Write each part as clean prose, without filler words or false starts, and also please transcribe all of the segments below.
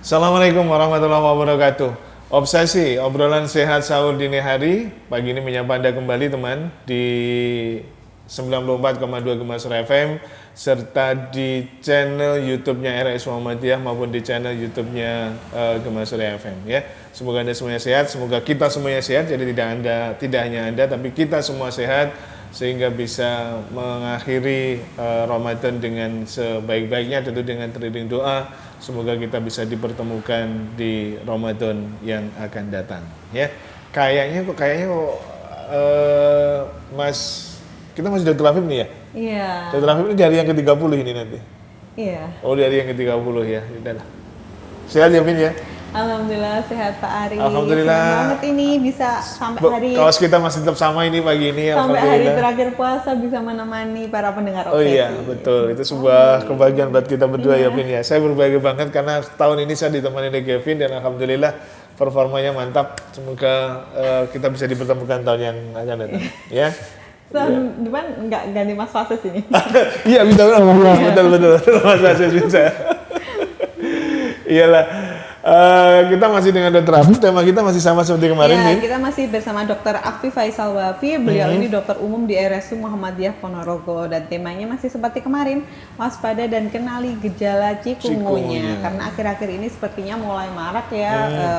Assalamualaikum warahmatullahi wabarakatuh. Obsesi, obrolan sehat sahur dini hari. Pagi ini menyapa Anda kembali teman di 94,2 Gemasur FM serta di channel YouTube-nya RS Muhammadiyah maupun di channel YouTube-nya Gemasur FM ya. Semoga Anda semuanya sehat, semoga kita semuanya sehat. Jadi tidak hanya Anda tapi kita semua sehat sehingga bisa mengakhiri Ramadan dengan sebaik-baiknya, tentu dengan teriring doa. Semoga kita bisa dipertemukan di Ramadan yang akan datang ya. Kayaknya kok Mas, kita masih Dr. Afif nih ya? Iya. Dr. Afif ini dari yang ke-30 ini nanti? Iya. Oh, dari yang ke-30 ya. Yaudah. Sehat ya, Vin ya? Alhamdulillah sehat Pak Ari. Alhamdulillah. Senang banget ini bisa sampai hari Kaos kita masih tetap sama ini pagi ini. sampai hari terakhir puasa bisa menemani para pendengar Oh Obsesi. iya, betul. Itu sebuah kebahagiaan buat kita berdua ya, Vin ya. Saya berbahagia banget karena tahun ini saya ditemani oleh Kevin dan alhamdulillah performanya mantap. Semoga kita bisa dipertemukan tahun yang akan datang ya. Tahun depan nggak ganti Mas Fases ini. Iya, betul Mas Fasis bisa. Iyalah. Kita masih dengan Dr. Afif, tema kita masih sama seperti kemarin nih. Kita masih bersama Dr. Afif Faisal Wafi. Beliau ini dokter umum di RSU Muhammadiyah Ponorogo dan temanya masih seperti kemarin, waspada dan kenali gejala cikungunya. Karena akhir-akhir ini sepertinya mulai marak ya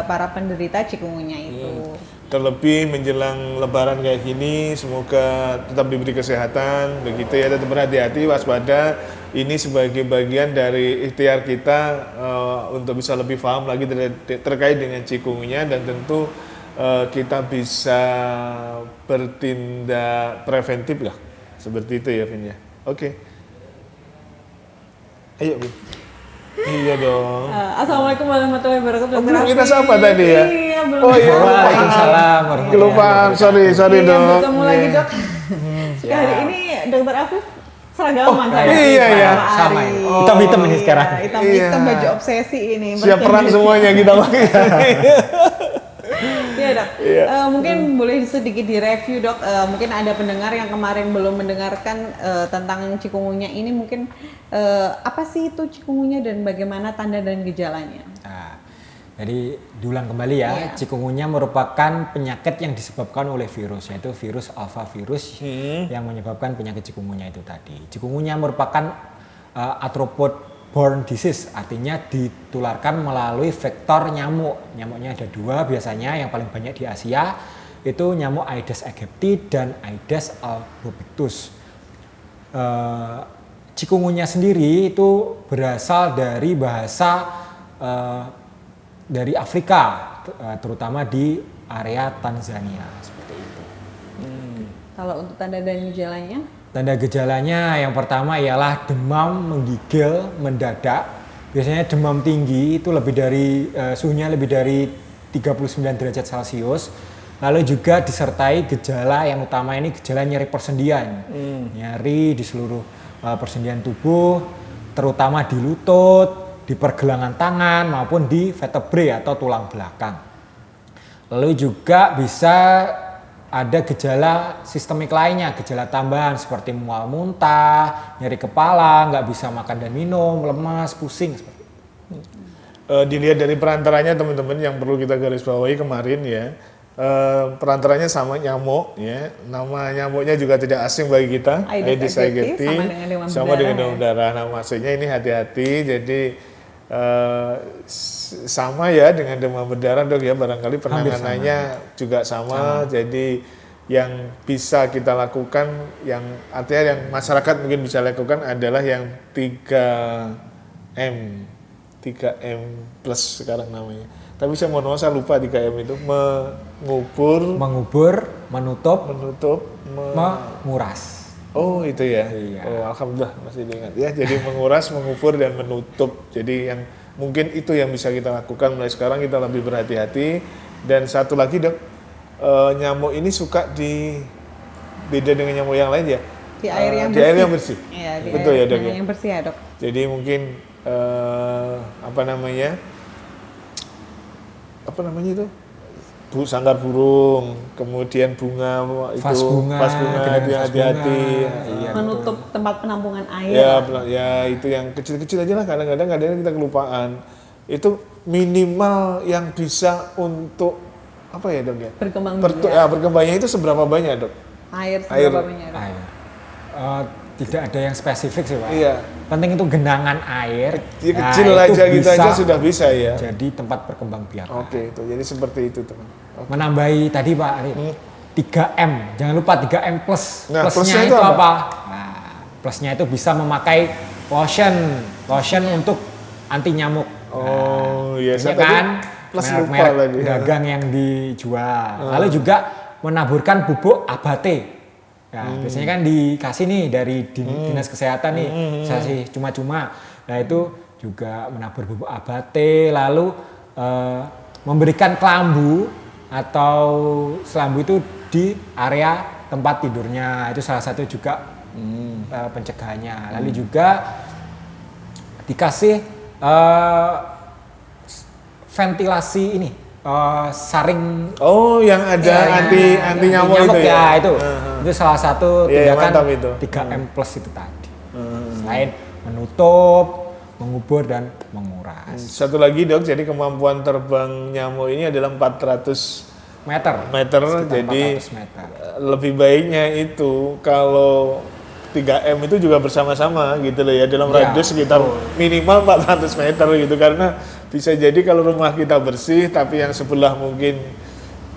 para penderita cikungunya itu. Terlebih menjelang lebaran kayak gini, semoga tetap diberi kesehatan, begitu ya, tetap berhati-hati, waspada. Ini sebagai bagian dari ikhtiar kita untuk bisa lebih paham lagi terkait dengan cikungunya dan tentu kita bisa bertindak preventif lah, seperti itu ya, Vin ya. Oke. Ayo, Vin. Iya dong. Assalamualaikum warahmatullahi wabarakatuh. Belum kita sapa tadi ya? Iya, belum. Oh iya, Waalaikumsalam. kelupaan, sorry Iya, dong. bertemu lagi dok. Kali ini Dokter Afif seragaman iya, iya. Sama ini. Hitam-hitam ini sekarang. Hitam-hitam baju obsesi ini. Siap perang semuanya kita pakai. Iya dok. Mungkin boleh sedikit direview dok. Mungkin ada pendengar yang kemarin belum mendengarkan tentang cikungunya ini. Mungkin apa sih itu cikungunya dan bagaimana tanda dan gejalanya? Nah, jadi diulang kembali ya, cikungunya merupakan penyakit yang disebabkan oleh virus, yaitu virus alpha virus yang menyebabkan penyakit cikungunya itu tadi. Cikungunya merupakan arthropod-borne disease, artinya ditularkan melalui vektor nyamuk. Nyamuknya ada dua biasanya, yang paling banyak di Asia itu nyamuk Aedes aegypti dan Aedes albopictus. Cikungunya sendiri itu berasal dari bahasa dari Afrika, terutama di area Tanzania seperti itu. Kalau untuk tanda dan gejalanya? Tanda gejalanya yang pertama ialah demam menggigil mendadak. Biasanya demam tinggi itu suhunya lebih dari 39 derajat Celcius. Lalu juga disertai gejala yang utama ini gejala nyeri persendian. Nyeri di seluruh persendian tubuh, terutama di lutut, di pergelangan tangan maupun di vertebrae atau tulang belakang. Lalu juga bisa ada gejala sistemik lainnya, gejala tambahan seperti mual muntah, nyeri kepala, nggak bisa makan dan minum, lemas, pusing seperti itu. Dilihat dari perantaranya teman-teman yang perlu kita garis bawahi kemarin ya, perantaranya sama nyamuk ya, nama nyamuknya juga tidak asing bagi kita, Aedes aegypti, sama dengan demam berdarah. Nah, maksudnya ini hati-hati, jadi sama ya dengan demam berdarah dok ya, barangkali penanganannya juga sama. Jadi yang bisa kita lakukan, yang artinya yang masyarakat mungkin bisa lakukan adalah yang 3M plus sekarang namanya. Tapi saya mohon maaf saya lupa 3M itu, mengubur, menutup, menguras. Oh itu ya. Iya. Oh alhamdulillah masih diingat ya. Jadi menguras, mengubur dan menutup. Jadi yang mungkin itu yang bisa kita lakukan mulai sekarang, kita lebih berhati-hati. Dan satu lagi dok, nyamuk ini suka beda dengan nyamuk yang lain ya. Di air yang di bersih. Air yang bersih. Iya, di betul air ya dok. yang bersih ya dok. Jadi mungkin apa namanya itu? Sangkar burung, kemudian bunga vas itu, bunga, itu hati-hati. Iya, menutup tempat penampungan air. Ya itu yang kecil-kecil aja lah, kadang-kadang kita kelupaan. Itu minimal yang bisa untuk apa ya dok ya? Berkembang biak. Berkembangnya itu seberapa banyak dok? Air seberapa banyak? Air. Tidak ada yang spesifik sih Pak. Iya. Penting itu genangan air. Kecil itu aja gitu bisa aja sudah bisa ya. jadi tempat perkembangbiakan. Oke, itu jadi seperti itu teman. Menambahi tadi Pak Arif, 3M, jangan lupa 3M plus. Nah, plusnya itu apa? Nah, plusnya itu bisa memakai lotion untuk anti nyamuk. Oh iya, ini kan plus lupa merek lagi. dagang yang dijual. Lalu juga menaburkan bubuk abate. Ya, biasanya kan dikasih nih dari dinas kesehatan nih, saya sih cuma-cuma. Nah itu juga menabur bubuk abate, lalu memberikan kelambu atau selambu itu di area tempat tidurnya, itu salah satu juga pencegahannya. Lalu juga dikasih ventilasi ini. Saring yang ada anti nyamuk itu ya. Itu salah satu tindakan itu. 3M plus itu tadi. Selain menutup, mengubur dan menguras. Satu lagi dok, jadi kemampuan terbang nyamuk ini adalah 400 meter. Jadi 400 meter. Lebih baiknya itu kalau 3M itu juga bersama-sama gitu loh ya, dalam radius sekitar minimal 400 meter gitu, karena bisa jadi kalau rumah kita bersih tapi yang sebelah mungkin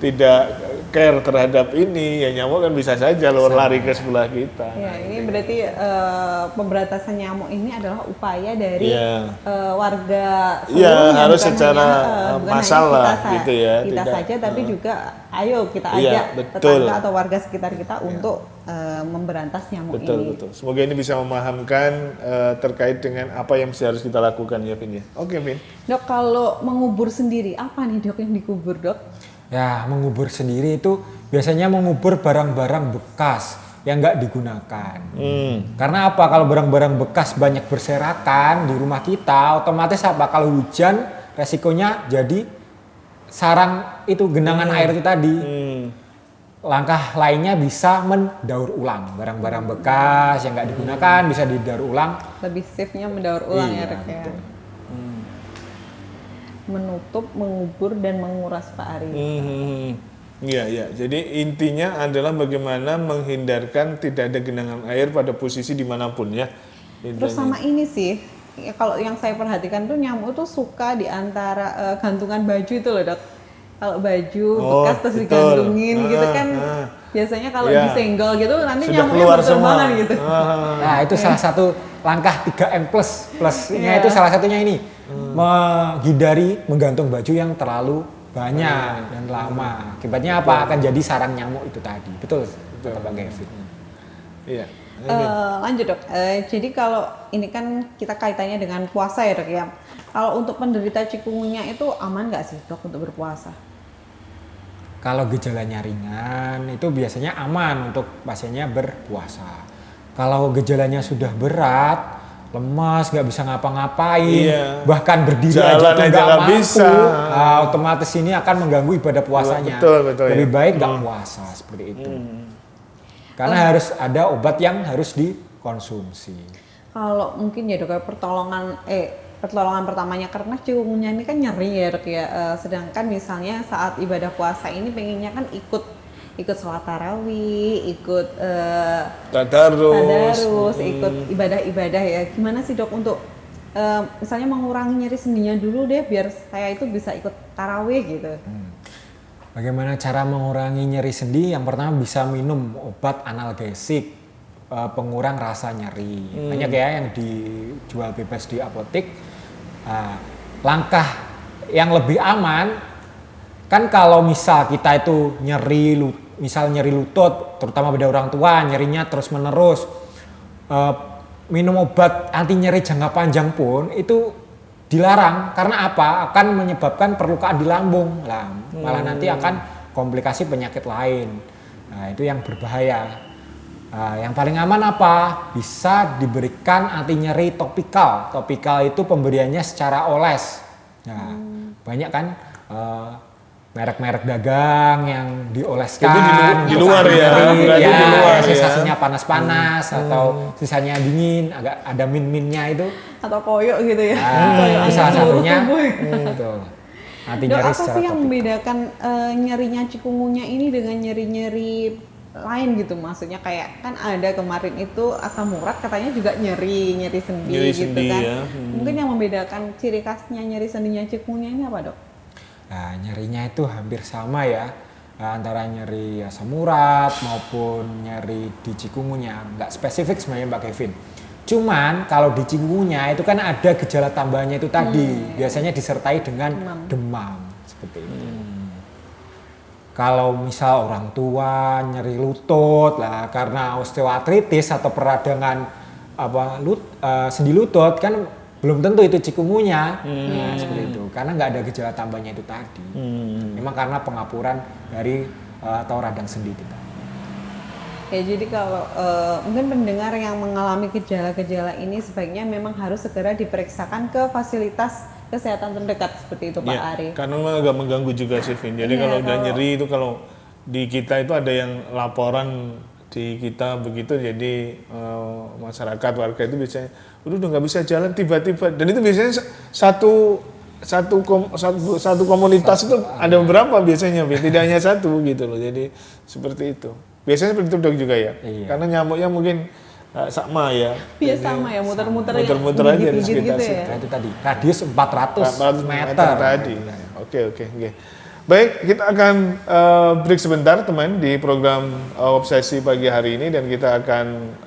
tidak care terhadap ini, ya nyamuk kan bisa saja lari ke sebelah kita. Ya, ini berarti pemberantasan nyamuk ini adalah upaya dari warga seluruhnya. Iya, harus secara bukan massal hanya lah gitu ya. Kita saja, tapi juga ayo kita Iya, ajak betul. tetangga atau warga sekitar kita untuk memberantas nyamuk ini. Betul. Semoga ini bisa memahamkan terkait dengan apa yang harus kita lakukan ya Vin ya. Oke Vin. Dok, kalau mengubur sendiri, apa nih dok yang dikubur dok? Ya, mengubur sendiri itu biasanya mengubur barang-barang bekas yang nggak digunakan. Karena apa? Kalau barang-barang bekas banyak berserakan di rumah kita, otomatis apa? Kalau hujan, resikonya jadi sarang itu genangan air itu tadi. Langkah lainnya bisa mendaur ulang barang-barang bekas yang nggak digunakan, bisa didaur ulang. Lebih safe-nya mendaur ulang ya dok ya. Menutup, mengubur dan menguras Pak Ari. Iya. Jadi intinya adalah bagaimana menghindarkan tidak ada genangan air pada posisi dimanapun ya. Terus sama ini sih, ya, kalau yang saya perhatikan tuh nyamuk tuh suka di antara gantungan baju itu loh dok. Kalau baju bekas terus digantungin gitu kan, biasanya kalau disenggol gitu nanti sudah nyamuknya keluar semua gitu. Nah itu salah satu langkah 3M plusnya itu salah satunya ini. Menghindari menggantung baju yang terlalu banyak dan lama. Akibatnya apa? Akan jadi sarang nyamuk itu tadi. Betul kata Pak Kevin. Iya. Lanjut dok. Jadi kalau ini kan kita kaitannya dengan puasa ya dok ya. Kalau untuk penderita cikungunya itu aman nggak sih dok untuk berpuasa? Kalau gejalanya ringan itu biasanya aman untuk pasiennya berpuasa. Kalau gejalanya sudah berat, lemas, nggak bisa ngapa-ngapain, bahkan berdiri aja tuh nggak mampu, bisa. Otomatis ini akan mengganggu ibadah puasanya. Betul, Lebih baik nggak puasa seperti itu. Karena harus ada obat yang harus dikonsumsi. Kalau mungkin ya dok, pertolongan pertamanya karena cikungunya ini kan nyeri ya dok ya. Sedangkan misalnya saat ibadah puasa ini pengennya kan ikut sholat tarawih, ikut tadarus, ikut ibadah-ibadah ya. Gimana sih dok untuk misalnya mengurangi nyeri sendinya dulu deh biar saya itu bisa ikut tarawih gitu. Bagaimana cara mengurangi nyeri sendi? Yang pertama bisa minum obat analgesik, pengurang rasa nyeri. Banyak ya yang dijual bebas di apotek. Langkah yang lebih aman kan kalau misal kita itu nyeri lutut, terutama pada orang tua, nyerinya terus menerus, minum obat anti nyeri jangka panjang pun itu dilarang. Karena apa? Akan menyebabkan perlukaan di lambung, malah nanti akan komplikasi penyakit lain. Nah, itu yang berbahaya. Yang paling aman apa? Bisa diberikan anti nyeri topikal. Topikal itu pemberiannya secara oles. Nah, banyak kan merek-merek dagang yang dioleskan Itu di untuk luar ya, nyeri, berarti di luar ya. sensasinya panas-panas atau sisanya dingin, agak ada min-minnya itu. Atau koyo gitu ya. Koyo Itu salah seluruh satunya. tubuh. Betul. Anti Dok, nyeri apa secara sih yang topik. membedakan nyerinya cikungunya ini dengan nyeri-nyeri lain gitu? Maksudnya kayak kan ada kemarin itu asam urat katanya juga nyeri sendi Nyeri gitu sendi, kan. ya. Mungkin yang membedakan ciri khasnya nyeri sendinya cikungunya ini apa, Dok? Nah, nyerinya itu hampir sama ya, antara nyeri asam urat maupun nyeri di cikungunya. Nggak spesifik sebenarnya Mbak Kevin. Cuman kalau di cikungunya itu kan ada gejala tambahannya itu tadi, biasanya disertai dengan demam seperti itu. Kalau misal orang tua nyeri lutut lah karena osteoartritis atau peradangan sendi lutut kan belum tentu itu cikungunya. Nah, seperti itu. Karena nggak ada gejala tambahnya itu tadi. Memang karena pengapuran dari atau radang sendi itu tadi. Ya, jadi kalau mungkin pendengar yang mengalami gejala-gejala ini sebaiknya memang harus segera diperiksakan ke fasilitas kesehatan terdekat seperti itu Pak Ari. Karena memang agak mengganggu juga sih Vin. Jadi kalau udah nyeri itu kalau di kita itu ada yang laporan di kita begitu, jadi masyarakat warga itu biasanya udah nggak bisa jalan tiba-tiba, dan itu biasanya satu komunitas itu ada beberapa biasanya, tidak hanya satu gitu loh. Jadi seperti itu. Biasanya seperti itu Dok juga ya. Iya. Karena nyamuknya mungkin sama ya. Iya sama ya, muter-muter Muter-muter aja di sekitar gitu situ. ya. Nah, itu tadi radius 400 meter. tadi. Oke. Baik, kita akan break sebentar teman di program Obsesi pagi hari ini, dan kita akan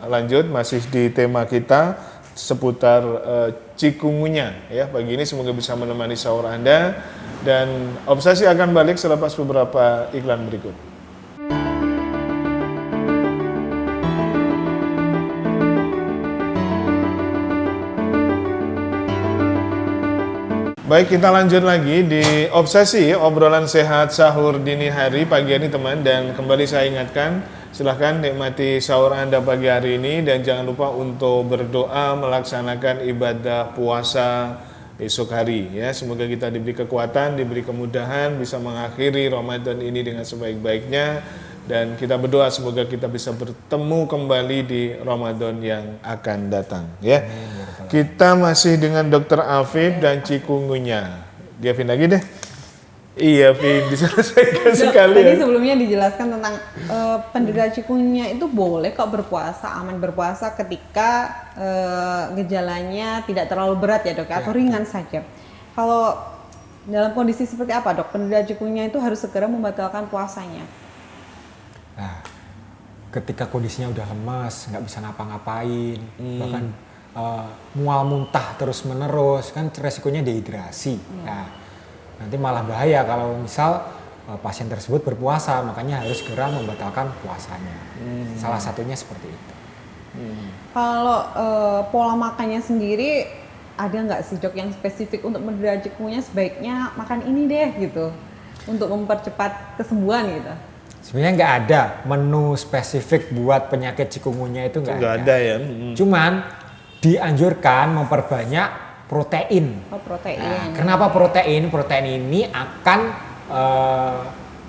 lanjut masih di tema kita seputar cikungunya ya. Pagi ini semoga bisa menemani sahur Anda, dan Obsesi akan balik selepas beberapa iklan berikut. Baik, kita lanjut lagi di Obsesi, obrolan sehat sahur dini hari pagi ini teman, dan kembali saya ingatkan silahkan nikmati sahur Anda pagi hari ini, dan jangan lupa untuk berdoa melaksanakan ibadah puasa esok hari ya. Semoga kita diberi kekuatan, diberi kemudahan bisa mengakhiri Ramadan ini dengan sebaik-baiknya, dan kita berdoa semoga kita bisa bertemu kembali di Ramadan yang akan datang ya. Kita masih dengan Dr. Afif dan cikungunya. Dia Vin lagi deh. Iya Vin, diselesaikan sekali. Tadi sebelumnya dijelaskan tentang penderita cikungunya itu boleh kok berpuasa, aman berpuasa ketika gejalanya tidak terlalu berat ya Dok, atau ringan saja. Kalau dalam kondisi seperti apa Dok, penderita cikungunya itu harus segera membatalkan puasanya? Nah, ketika kondisinya udah lemas, nggak bisa ngapa-ngapain, bahkan mual muntah terus menerus, kan resikonya dehidrasi. Nah, nanti malah bahaya kalau misal pasien tersebut berpuasa, makanya harus segera membatalkan puasanya. Salah satunya seperti itu. Kalau pola makannya sendiri ada nggak sih Dok yang spesifik untuk penderita cikungunya sebaiknya makan ini deh gitu untuk mempercepat kesembuhan gitu? Sebenarnya nggak ada menu spesifik buat penyakit cikungunya, itu nggak ada ya. Cuman dianjurkan memperbanyak protein. Oh, protein. Nah, kenapa protein? Protein ini akan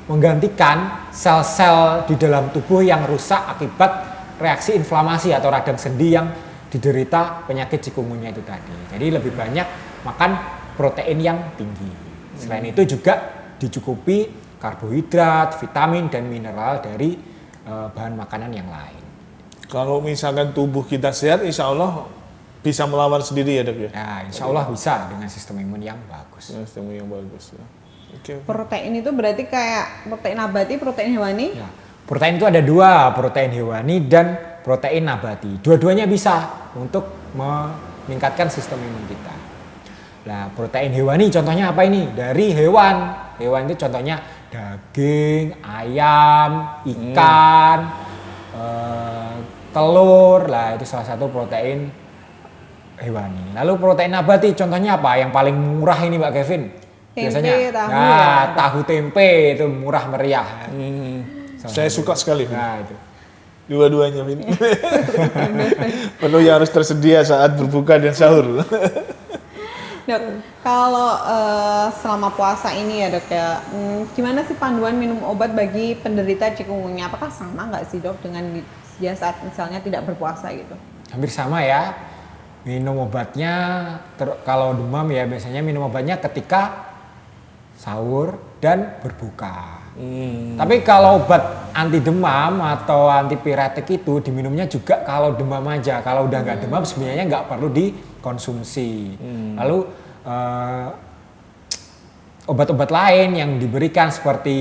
menggantikan sel-sel di dalam tubuh yang rusak akibat reaksi inflamasi atau radang sendi yang diderita penyakit cikungunya itu tadi. Jadi lebih banyak makan protein yang tinggi. Selain itu juga dicukupi karbohidrat, vitamin, dan mineral dari bahan makanan yang lain. Kalau misalkan tubuh kita sehat, insya Allah bisa melawan sendiri ya Dok ya? Ya, insya Allah bisa dengan sistem imun yang bagus. Sistem yang bagus ya. Oke. Protein itu berarti kayak protein nabati, protein hewani? Ya, protein itu ada dua, protein hewani dan protein nabati. Dua-duanya bisa untuk meningkatkan sistem imun kita. Nah, protein hewani contohnya apa ini? Dari hewan. Hewan itu contohnya daging, ayam, ikan, telur. Lah, itu salah satu protein hewani. Lalu protein nabati contohnya apa? Yang paling murah ini Mbak Kevin? Biasanya tahu nah, ya. tahu tempe itu murah meriah. Saya suka sekali Vin. Nah, itu. Dua-duanya Vin. Perlu yang harus tersedia saat berbuka dan sahur. Dok, kalau selama puasa ini ya dok ya, gimana sih panduan minum obat bagi penderita cikungunya? Apakah sama nggak sih dok dengan dia saat misalnya tidak berpuasa gitu? Hampir sama ya. Minum obatnya, kalau demam ya biasanya minum obatnya ketika sahur dan berbuka. Tapi kalau obat anti demam atau antipiretik itu diminumnya juga kalau demam aja. Kalau udah nggak demam sebenarnya nggak perlu dikonsumsi. Lalu obat-obat lain yang diberikan seperti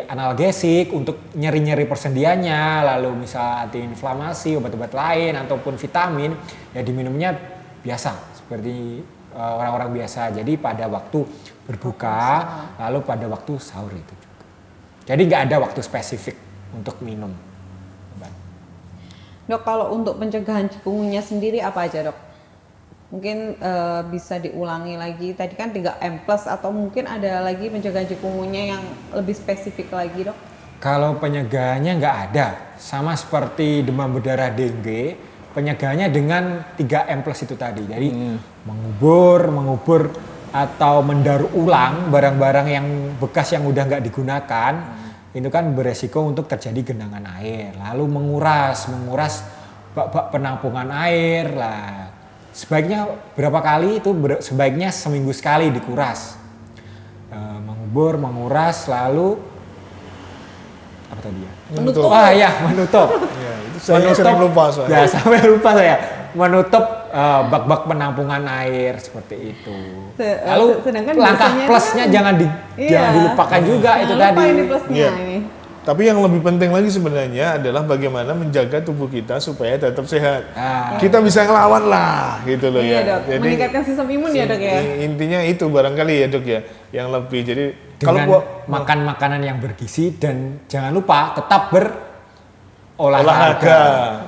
analgesik untuk nyeri-nyeri persendiannya, lalu misal antiinflamasi, obat-obat lain ataupun vitamin ya diminumnya biasa seperti orang-orang biasa. Jadi pada waktu berbuka, lalu pada waktu sahur itu juga. Jadi nggak ada waktu spesifik untuk minum obat. Dok, kalau untuk pencegahan cikungunya sendiri apa aja dok? Mungkin bisa diulangi lagi, tadi kan 3M+, atau mungkin ada lagi pencegahan cikungunya yang lebih spesifik lagi dok? Kalau pencegahannya nggak ada, sama seperti demam berdarah dengue, pencegahannya dengan 3M+ itu tadi. Jadi mengubur atau mendaur ulang barang-barang yang bekas yang udah nggak digunakan, itu kan beresiko untuk terjadi genangan air. Lalu menguras bak-bak penampungan air lah. Sebaiknya berapa kali itu sebaiknya seminggu sekali dikuras. Mengubur, menguras, lalu apa tadi ya? Menutup. Ah ya, menutup. Ya, itu saya sering lupa soalnya. Ya, sampai lupa saya. Menutup bak-bak penampungan air seperti itu. Lalu sedangkan langkah biasanya plusnya kan- jangan dilupakan juga itu Jangan lupa tadi. ini plusnya Iya. ini. Tapi yang lebih penting lagi sebenarnya adalah bagaimana menjaga tubuh kita supaya tetap sehat. Ah. Kita bisa ngelawan lah, gitu loh Iya ya. dok, meningkatkan sistem imun ya dok ya. Intinya itu barangkali ya dok ya, yang lebih. Jadi Dengan kalau makan makanan yang bergizi dan jangan lupa tetap berolahraga. Olahraga.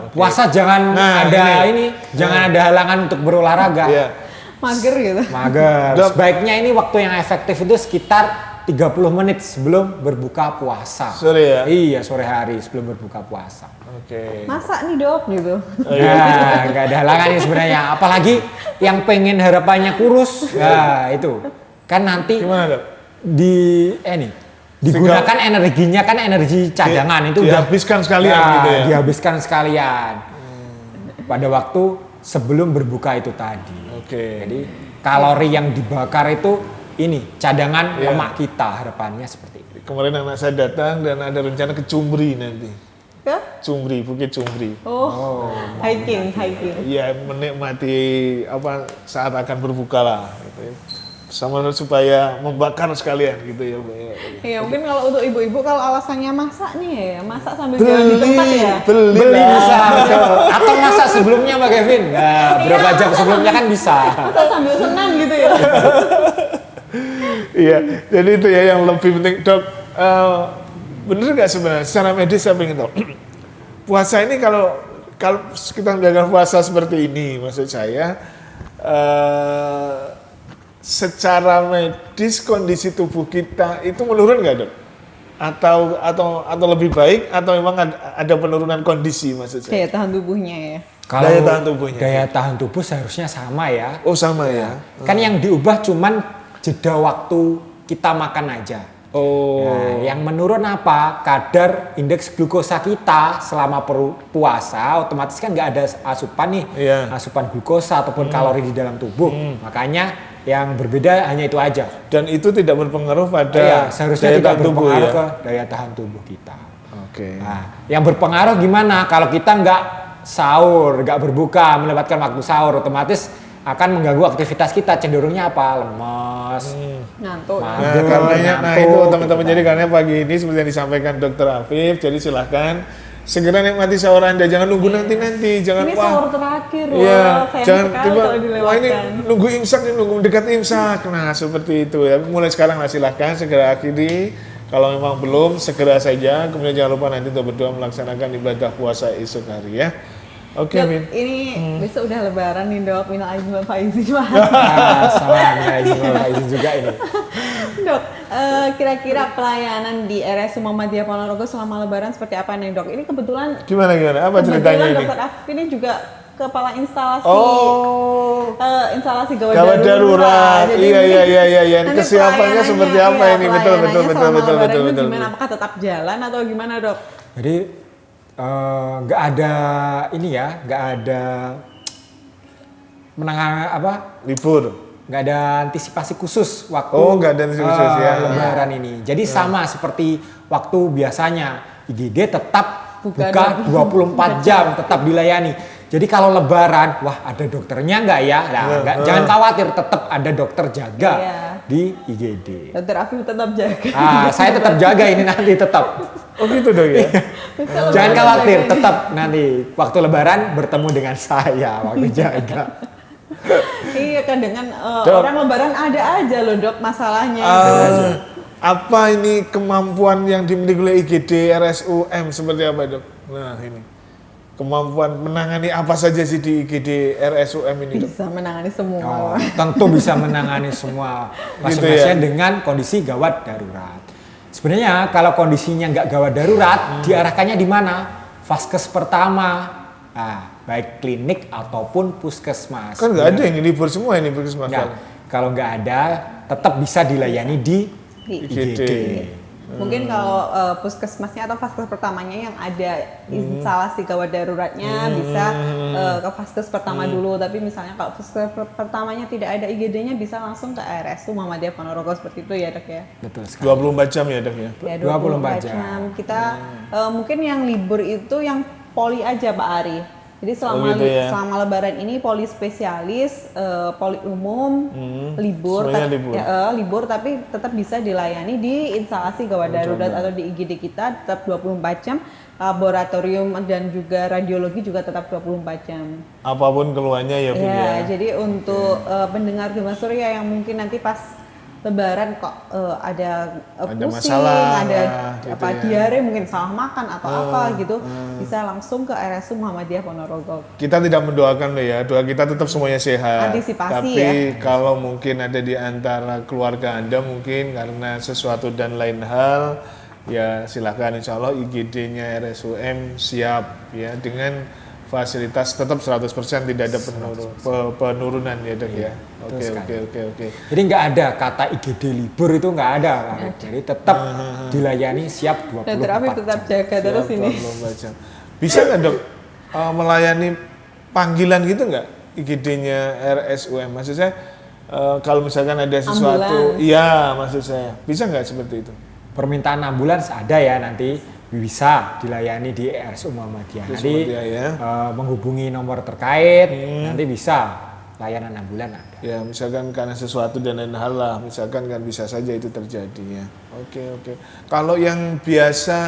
Oke. Puasa jangan Nah, jangan ada halangan untuk berolahraga. ya, Mager gitu. Mager. Dok. Sebaiknya ini waktu yang efektif itu sekitar 30 menit sebelum berbuka puasa. Sore ya? Iya, sore hari sebelum berbuka puasa. oke. Masa nih dok gitu. Nah, nggak ada halangan nih sebenarnya. Apalagi yang pengen harapannya kurus, nah itu kan nanti Gimana dok? digunakan energinya kan energi cadangan itu udah dihabiskan sekalian ya, gitu ya. dihabiskan sekalian pada waktu sebelum berbuka itu tadi. Oke. Jadi kalori yang dibakar itu ini cadangan Iya. lemak kita, harapannya seperti itu. Kemarin anak saya datang dan ada rencana ke Cumbri nanti. Ke? Cumbri, Bukit Cumbri. Oh, hiking. Ya menikmati apa saat akan berbuka lah gitu ya. Sama supaya membakar sekalian gitu ya. Bu. Iya mungkin kalau untuk ibu-ibu kalau alasannya masak nih ya, masak sambil jalan di tempat ya. Beli Beli lah. bisa, betul. Atau masak sebelumnya Mbak Kevin. Nah, berapa jam sebelumnya kan bisa. Masak sambil senam gitu ya. Iya, jadi itu ya yang lebih penting dok. Bener nggak sebenarnya secara medis saya pengen tahu. Puasa ini kalau kita menjalankan puasa seperti ini, maksud saya secara medis kondisi tubuh kita itu menurun nggak dok? Atau lebih baik atau memang ada penurunan kondisi maksud saya? Daya tahan tubuhnya ya. Kalau Daya tahan tubuhnya. Daya tahan tubuh seharusnya sama ya. Oh sama ya. Kan yang diubah cuman jeda waktu kita makan aja. Oh. Nah, yang menurun apa? Kadar indeks glukosa kita selama puasa, otomatis kan nggak ada asupan nih, Iya. asupan glukosa ataupun kalori di dalam tubuh. Makanya yang berbeda hanya itu aja. Dan itu tidak berpengaruh pada Iya, seharusnya daya tidak tahan tubuh berpengaruh ya. ke daya tahan tubuh kita. Oke. Nah, yang berpengaruh gimana? Kalau kita nggak sahur, nggak berbuka, melewatkan waktu sahur, otomatis akan mengganggu aktivitas kita. Cenderungnya apa? Lemes, Ngantuk. Nah, Nah, Aduh, karenanya, nah ngantuk, itu teman-teman gitu. jadi karena pagi ini seperti yang disampaikan Dokter Afif, jadi silahkan segera nikmati sahur Anda, jangan nunggu nanti, jangan Ini sahur terakhir loh. Iya, Sayang jangan sekali tiba, kalau wah dilewatkan. ini nunggu imsak, ini nunggu dekat imsak, nah seperti itu ya. Mulai sekarang lah silahkan segera akhiri. Kalau memang belum, segera saja. Kemudian jangan lupa nanti untuk berdoa melaksanakan ibadah puasa esok hari ya. Oke, Dok, Min. ini besok udah lebaran nih dok, minal aizin wal faizin. Salam ya izin juga ini. Dok, kira-kira pelayanan di RSU Muhammadiyah Ponorogo selama lebaran seperti apa nih dok? Ini kebetulan Gimana? Apa ceritanya kebetulan ini? Dokter Afif ini juga kepala instalasi Oh, instalasi gawat gawat darurat. Jadi Iya. nanti Kesiapannya seperti pelayanannya, apa ini? Betul. pelayanannya selama Lebaran itu Betul. gimana? Apakah tetap jalan atau gimana, Dok? Jadi nggak ada ini ya, nggak ada Libur. nggak ada antisipasi khusus waktu Oh, nggak ada antisipasi khusus, ya. Lebaran ini. Jadi sama seperti waktu biasanya IGD tetap Buka buka 24 jam, tetap dilayani. Jadi kalau Lebaran, wah ada dokternya nggak ya? Nah, jangan khawatir, tetap ada dokter jaga Iya. di IGD. Dokter Afif tetap jaga. Saya tetap jaga ini nanti tetap. Oh gitu dong ya. Jangan khawatir, tetap nanti waktu Lebaran bertemu dengan saya waktu jaga. Iya kan dengan Dok. orang Lebaran ada aja loh, Dok, masalahnya. Apa ini kemampuan yang dimiliki oleh IGD RSUM seperti apa, Dok? Nah, ini. Kemampuan menangani apa saja sih di IGD RSUM ini, Dok? Bisa menangani semua. Oh, tentu bisa menangani semua Gitu pasien-pasien ya. dengan kondisi gawat darurat. Sebenarnya kalau kondisinya nggak gawat darurat, diarahkannya di mana? Vaskes pertama, baik klinik ataupun puskesmas. Kan nggak ada yang libur semua ini puskesmas. Nggak. Kalau nggak ada, tetap bisa dilayani di Di IGD. Mungkin kalau puskesmasnya atau vaskes pertamanya yang ada instalasi gawat daruratnya bisa ke vaskes pertama dulu. Tapi misalnya kalau vaskes pertamanya tidak ada IGD-nya bisa langsung ke RSU Muhammadiyah Ponorogo seperti itu ya, Dok ya. Betul sekali. 24 jam ya, Dok ya. Ya 24 jam. Kita mungkin yang libur itu yang poli aja, Pak Ari. Jadi gitu ya. selama Lebaran ini poli spesialis, poli umum libur, Semuanya libur. libur tapi tetap bisa dilayani di instalasi gawat darurat atau di IGD kita tetap 24 jam. Laboratorium dan juga radiologi juga tetap 24 jam. Apapun keluhannya ya, Vin ya. Jadi untuk pendengar Gema Surya yang mungkin nanti pas Lebaran kok ada pusing, masalah, ada gitu apa ya. diare, mungkin salah makan atau apa gitu, bisa langsung ke RSU Muhammadiyah Ponorogo. Kita tidak mendoakan loh ya, doa kita tetap semuanya sehat. Antisipasi Tapi ya. kalau mungkin ada di antara keluarga Anda mungkin karena sesuatu dan lain hal, ya silakan, insya Allah IGD-nya RSUM siap ya dengan fasilitas tetap 100% tidak ada penurunan ya, Dok ya. Oke. Jadi nggak ada kata IGD libur itu nggak ada, Pak. Jadi tetap dilayani siap 24 Dokter Afif tetap jaga terus Siap, ini. 24 jam. Bisa nggak, Dok, melayani panggilan gitu nggak IGD-nya RSUM? Maksud saya kalau misalkan ada sesuatu, iya maksud saya, bisa nggak seperti itu? Permintaan ambulans ada ya nanti bisa dilayani di RSU Muhammadiyah. Nanti ya. menghubungi nomor terkait, nanti bisa layanan ambulan ada. Ya misalkan karena sesuatu dan lain hal lah, misalkan kan bisa saja itu terjadi ya. Oke. Kalau yang biasa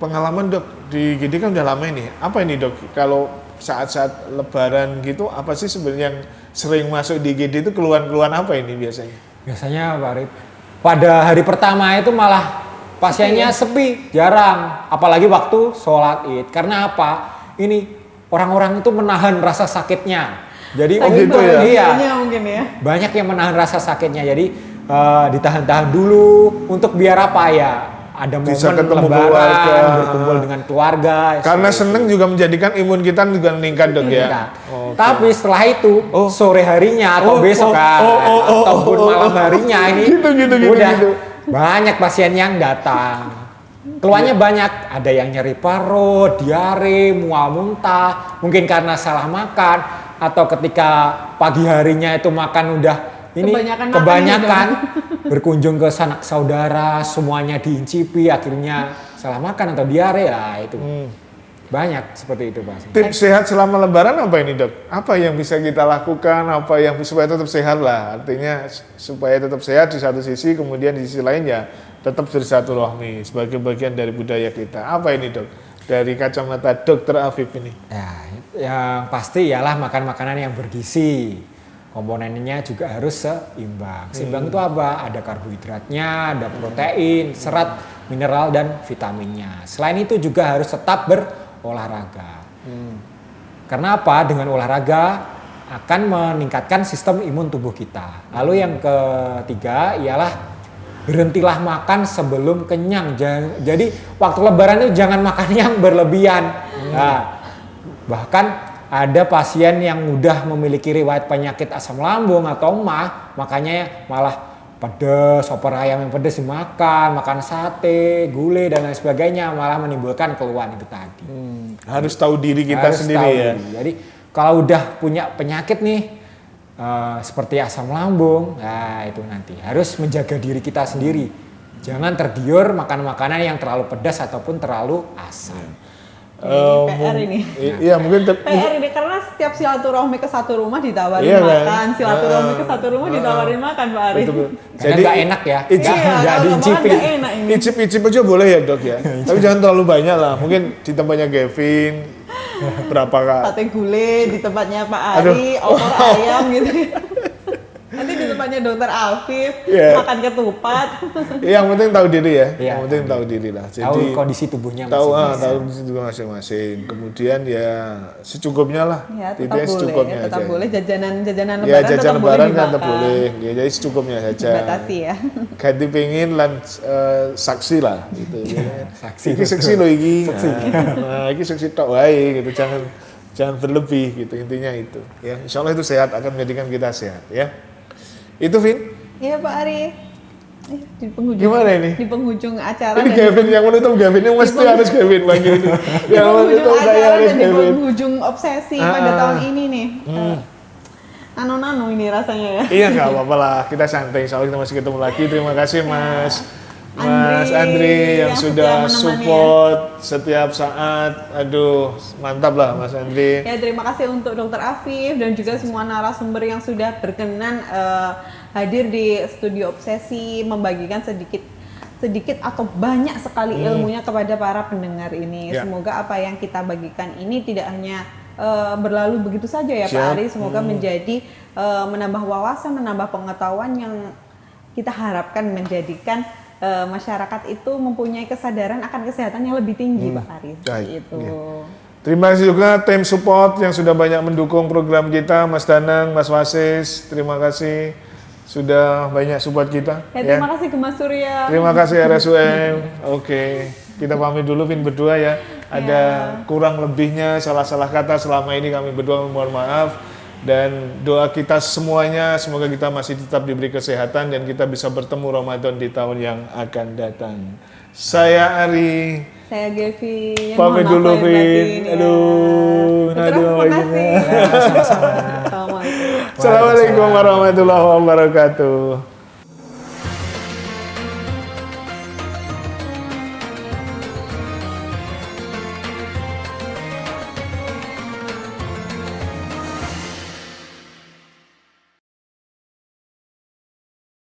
pengalaman, Dok, di IGD kan udah lama ini. Apa ini, Dok? Kalau saat-saat Lebaran gitu, apa sih sebenarnya yang sering masuk di IGD itu keluhan-keluhan apa ini biasanya? Biasanya Pak Arif, pada hari pertama itu malah pasiennya sepi, jarang. Apalagi waktu sholat Id. Karena apa? Ini orang-orang itu menahan rasa sakitnya. Jadi gitu ya? Iya. Mungkin ya. Banyak yang menahan rasa sakitnya. Jadi ditahan-tahan dulu untuk biar apa ya? Ada Bisa momen ketemu Lebaran, keluarga. berkumpul dengan keluarga. Karena seperti seneng juga menjadikan imun kita juga meningkat, Dok ya. Nah, tapi setelah itu sore harinya atau besok ataupun malam harinya ini udah banyak pasien yang datang. Keluhannya banyak, ada yang nyeri perut, diare, mual muntah, mungkin karena salah makan atau ketika pagi harinya itu makan udah ini kebanyakan berkunjung ke sanak saudara, semuanya diincipi, akhirnya salah makan atau diare lah itu. Banyak seperti itu, Pak. Tips sehat selama Lebaran apa ini, Dok? Apa yang bisa kita lakukan? Apa yang supaya tetap sehat lah? Artinya supaya tetap sehat di satu sisi, kemudian di sisi lain ya tetap bersilaturahmi sebagai bagian dari budaya kita. Apa ini, Dok? Dari kacamata Dokter Afif ini. Ya, yang pasti ialah makan makanan yang bergizi. Komponennya juga harus seimbang. Seimbang itu apa? Ada karbohidratnya, ada protein, serat, mineral, dan vitaminnya. Selain itu juga harus tetap berolahraga. Karena apa? Dengan olahraga akan meningkatkan sistem imun tubuh kita. Lalu yang ketiga ialah berhentilah makan sebelum kenyang. Jadi waktu Lebaran itu jangan makan yang berlebihan. Nah, bahkan ada pasien yang udah memiliki riwayat penyakit asam lambung atau MAH, makanya malah pedes, opor ayam yang pedes dimakan, makan sate, gulai dan lain sebagainya, malah menimbulkan keluhan itu tadi. Harus tahu diri kita Harus sendiri tahu ya. diri. Jadi kalau udah punya penyakit nih seperti asam lambung, nah itu nanti harus menjaga diri kita sendiri. Jangan tergiur makan makanan yang terlalu pedas ataupun terlalu asam. PR ini. Iya mungkin PR ini karena setiap silaturahmi ke satu rumah ditawarin Iya, kan? makan, silaturahmi ke satu rumah ditawarin makan Pak Ari. betul. Jadi nggak enak ya, icip, nggak kalau diicipin. nggak enak ini. icip aja boleh ya dok ya. Tapi jangan terlalu banyak lah. Mungkin di tempatnya Gavin berapa kak? Sate gulai di tempatnya Pak Aduh. Ari, opor ayam gitu. Nanti di tempatnya Dokter Afif Iya. makan ketupat. Yang penting tahu diri ya. Iya, Yang penting tahu diri lah. Tahu Jadi kondisi tubuhnya tahu masing-masing. tahu di situ masing-masing. Kemudian ya secukupnya lah. Ya, tetap Intinya boleh, secukupnya tetap aja. boleh jajanan Ya lebaran jajan tetap lebaran boleh kan tetap dimakan. boleh. Ya jadi secukupnya saja. Batasi ya. Ganti pengen saksi lah gitu. Ya. Saksi, Iki betul. seksi loh iki. Nah, iki seksi tok wae gitu. Jangan berlebih gitu intinya itu. Ya, insya Allah itu sehat akan menjadikan kita sehat ya. Itu Vin. Iya Pak Ari. Di penghujung. Gimana ini? Di penghujung acara Ini dan Gavin yang menutup Gavin ini mesti harus Gavin lagi ini. di Yang penghujung menutup saya acara harus dan di Gavin. penghujung obsesi pada tahun ini nih. Nano-nano ini rasanya ya. Iya nggak apa-apa lah, kita santai. Insya Allah kita masih ketemu lagi. Terima kasih Mas Andri yang sudah setia menemani support setiap saat. Aduh, mantap lah Mas Andri. Ya, terima kasih untuk Dokter Afif dan juga semua narasumber yang sudah berkenan hadir di studio obsesi, membagikan sedikit atau banyak sekali ilmunya kepada para pendengar ini. Ya. Semoga apa yang kita bagikan ini tidak hanya berlalu begitu saja ya Pak Siap. Ari. Semoga menjadi menambah wawasan, menambah pengetahuan yang kita harapkan menjadikan masyarakat itu mempunyai kesadaran akan kesehatan yang lebih tinggi Pak Ari. Baik, Itu. iya. Terima kasih juga tim support yang sudah banyak mendukung program kita, Mas Danang, Mas Wasis. Terima kasih sudah banyak support kita. Ya, terima kasih Gemas Surya. Terima kasih RSUM. Oke, kita pamit dulu Vin berdua ya. Ada kurang lebihnya salah-salah kata selama ini kami berdua mohon maaf. Dan doa kita semuanya semoga kita masih tetap diberi kesehatan dan kita bisa bertemu Ramadan di tahun yang akan datang. Saya Ari. Saya Gevi. Pamit dulu Vin. Aduh, Terima kasih. Ya, sama-sama. Assalamualaikum. Assalamualaikum warahmatullahi wabarakatuh.